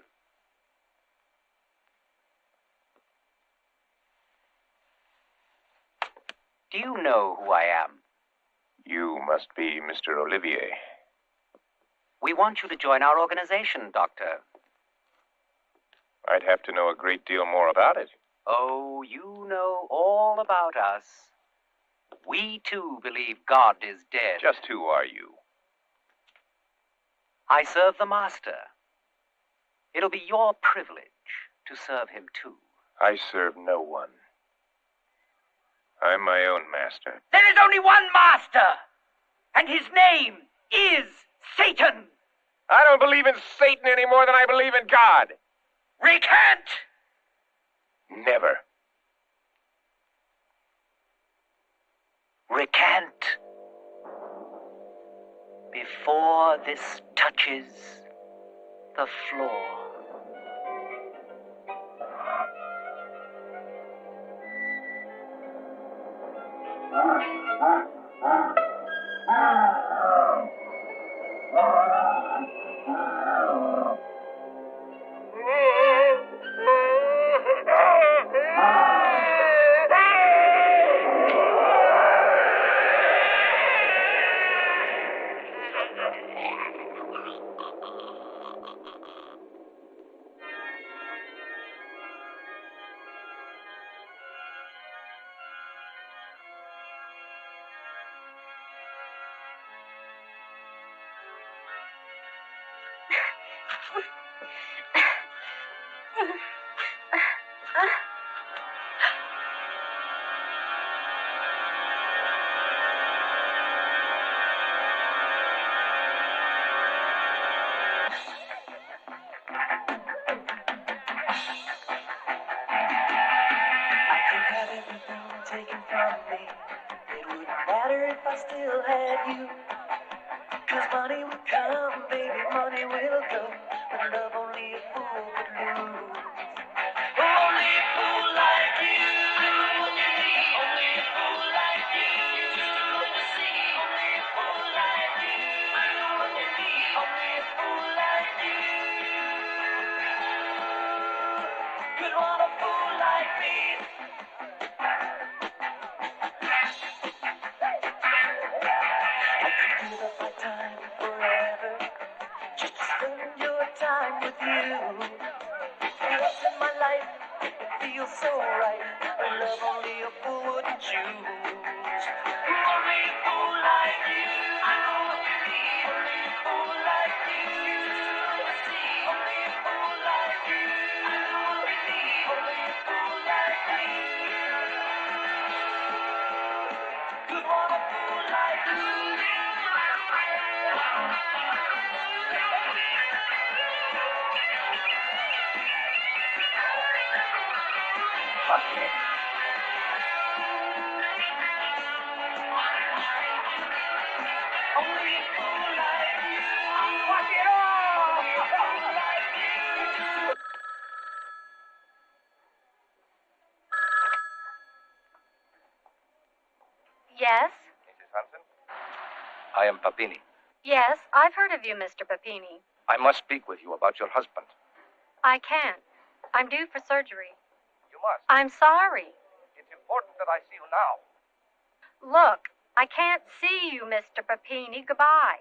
Do you know who I am? You must be Mr. Olivier. We want you to join our organization, Doctor. I'd have to know a great deal more about it. Oh, you know all about us. We, too, believe God is dead. Just who are you? I serve the Master. It'll be your privilege to serve him, too. I serve no one. I'm my own master. There is only one master, and his name is Satan. I don't believe in Satan any more than I believe in God. Recant! Never. Recant. Before this touches the floor. Taken from me, it wouldn't matter if I still had you. 'Cause money will come, baby, money will go, but love only a fool could lose. Only a fool like you, only a fool like you, only a fool like you, only a fool like you. Could want a fool like me. Give up my time forever, just to spend your time with you. Once in my life, it feels so right, but love only a fool wouldn't choose. Only a fool like you, only a fool like you, only a fool like you, only a fool like you. Could want a fool like you. Yes? Mrs. Hanson? I am Papini. Yes, I've heard of you, Mr. Papini. I must speak with you about your husband. I can't. I'm due for surgery. You must. I'm sorry. It's important that I see you now. Look, I can't see you, Mr. Papini. Goodbye.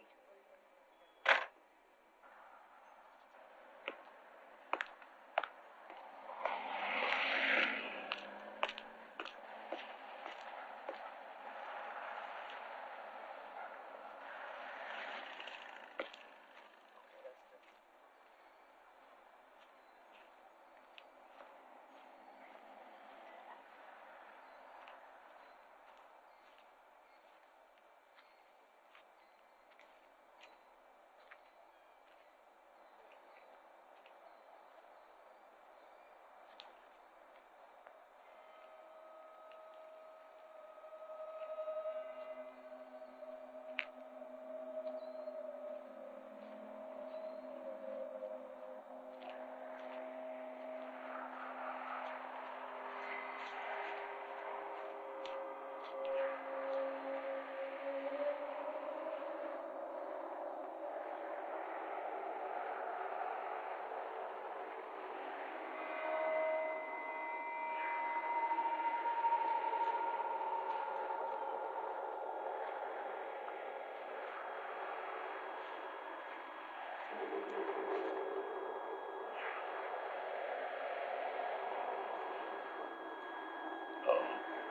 Oh,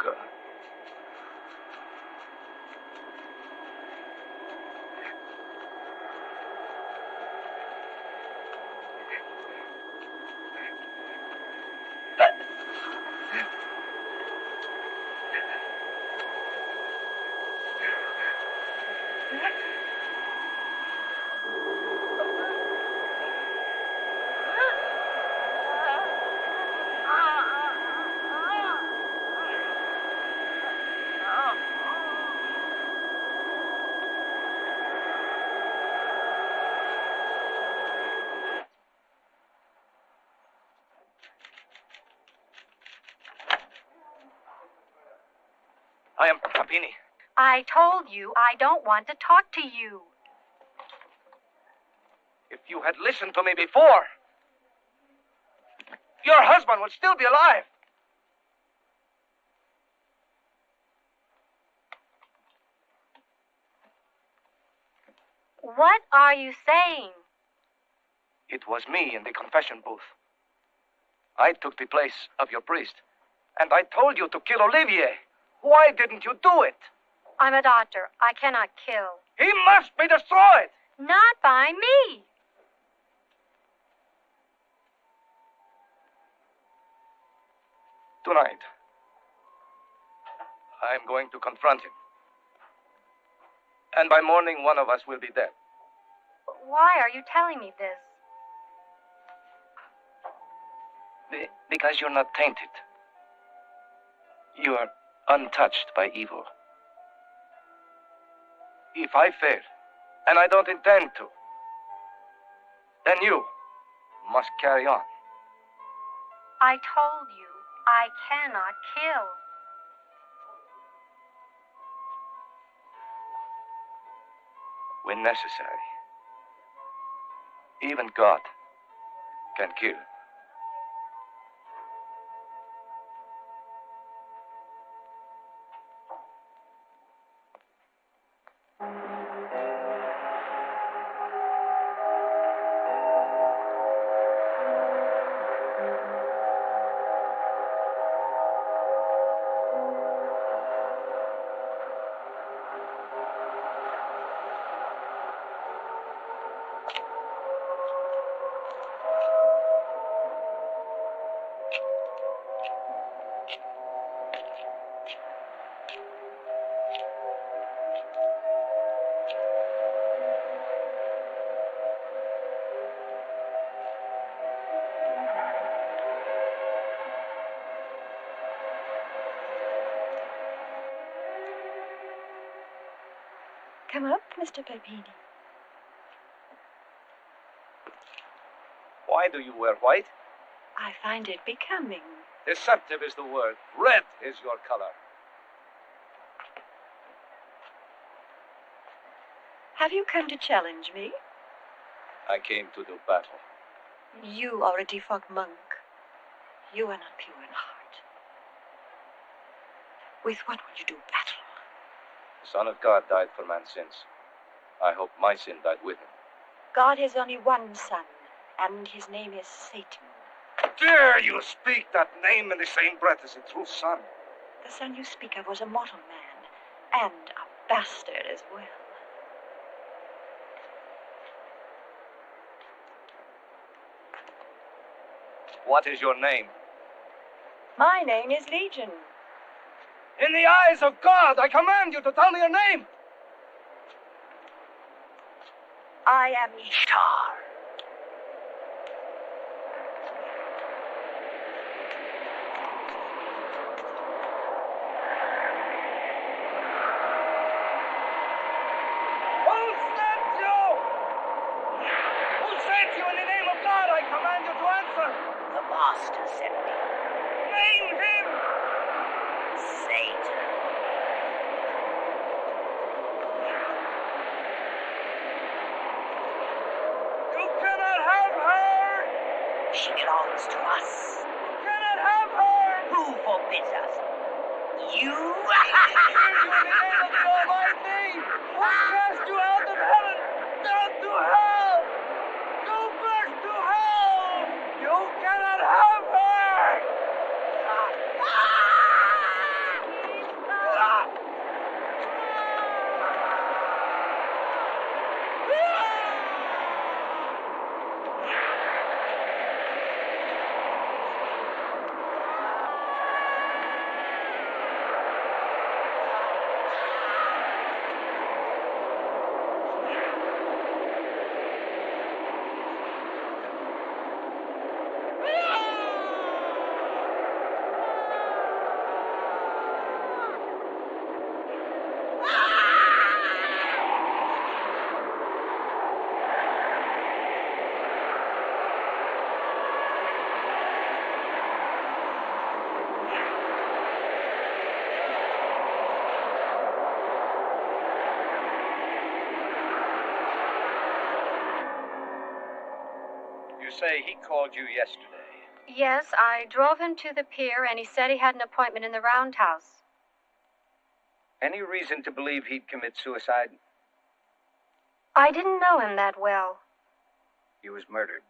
God. I am Papini. I told you I don't want to talk to you. If you had listened to me before, your husband would still be alive. What are you saying? It was me in the confession booth. I took the place of your priest, and I told you to kill Olivier. Why didn't you do it? I'm a doctor. I cannot kill. He must be destroyed. Not by me. Tonight, I'm going to confront him. And by morning, one of us will be dead. Why are you telling me this? Because you're not tainted. You are untouched by evil. If I fail, and I don't intend to, then you must carry on. I told you I cannot kill. When necessary, even God can kill. Come up, Mr. Papini. Why do you wear white? I find it becoming. Deceptive is the word. Red is your color. Have you come to challenge me? I came to do battle. You are a defunct monk. You are not pure in heart. With what will you do battle? The Son of God died for man's sins. I hope my sin died with him. God has only one son, and his name is Satan. Dare you speak that name in the same breath as the true son? The son you speak of was a mortal man, and a bastard as well. What is your name? My name is Legion. In the eyes of God, I command you to tell me your name. I am Ishtar. Who sent you? Who sent you in the name of God? I command you to answer. The master sent me. Name him. Satan. You say he called you yesterday. Yes, I drove him to the pier, and he said he had an appointment in the roundhouse. Any reason to believe he'd commit suicide? I didn't know him that well. He was murdered.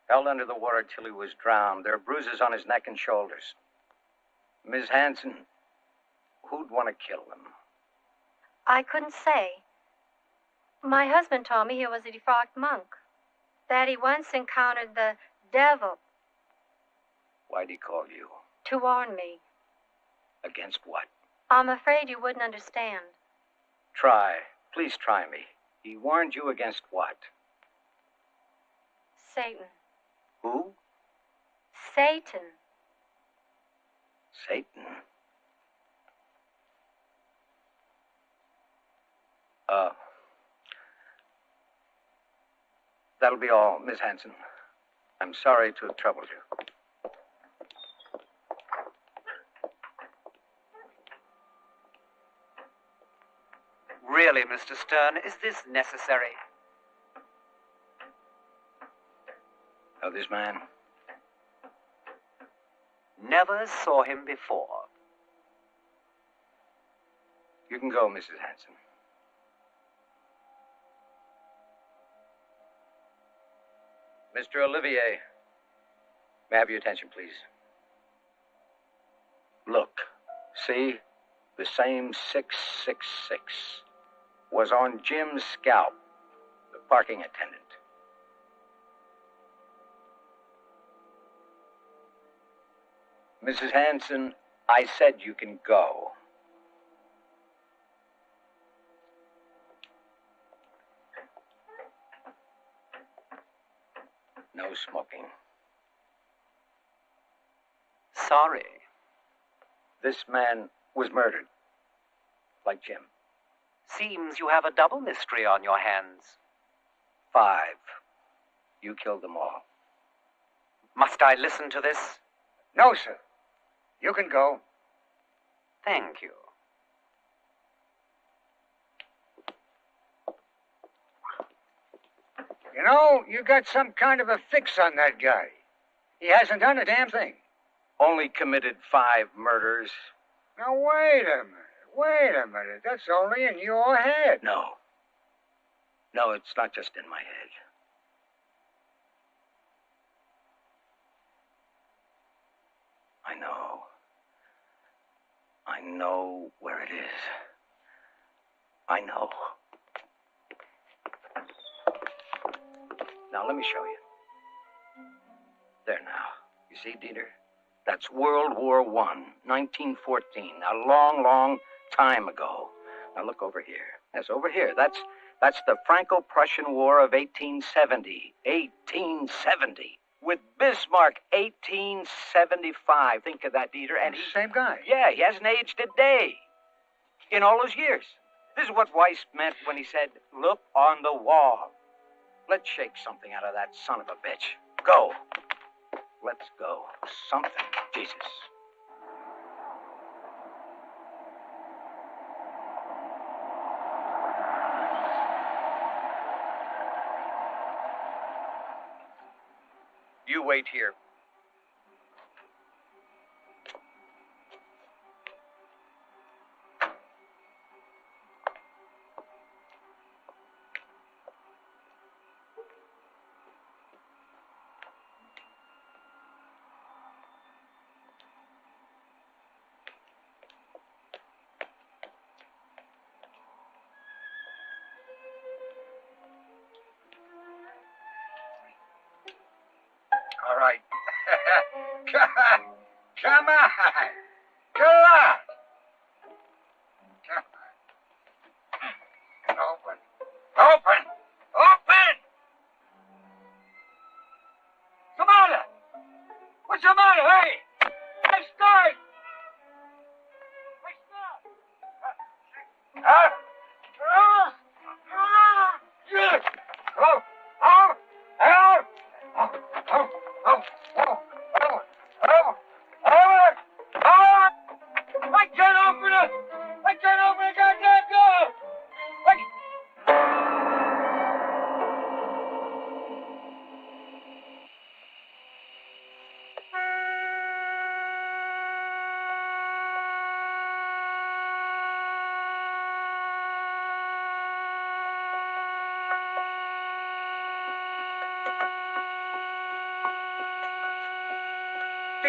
Held under the water till he was drowned. There are bruises on his neck and shoulders. Miss Hanson, who'd want to kill him? I couldn't say. My husband told me he was a defrocked monk, that he once encountered the devil. Why'd he call you? To warn me. Against what? I'm afraid you wouldn't understand. Try. Please try me. He warned you against what? Satan. Who? Satan. Satan? That'll be all, Miss Hanson. I'm sorry to have troubled you. Really, Mr. Sterne, is this necessary? Know this man? Never saw him before. You can go, Mrs. Hanson. Mr. Olivier, may I have your attention, please? Look, see? The same 666 was on Jim's scalp, the parking attendant. Mrs. Hanson, I said you can go. No smoking. Sorry. This man was murdered. Like Jim. Seems you have a double mystery on your hands. 5. You killed them all. Must I listen to this? No, sir. You can go. Thank you. You know, you got some kind of a fix on that guy. He hasn't done a damn thing. Only committed 5 murders. Now, wait a minute. That's only in your head. No. No, it's not just in my head. I know where it is. I know. Now, let me show you. There now. You see, Dieter? That's World War I, 1914. A long, long time ago. Now, look over here. Yes, over here. That's the Franco-Prussian War of 1870. 1870. With Bismarck, 1875. Think of that, Dieter. And he's the same guy. Yeah, he hasn't aged a day in all those years. This is what Weiss meant when he said, look on the wall. Let's shake something out of that son of a bitch. Go. Let's go. Something. Jesus. You wait here. All right. Come on. Come on. Open. Open. Open. What's the matter? What's the matter? Hey. Hey, Sterne. Hey, Sterne. Huh? Yes. Oh. Oh. Oh. Oh. Oh. Oh. Oh. Oh. Oh. Oh. I can't open it. I can't open it.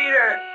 Peter!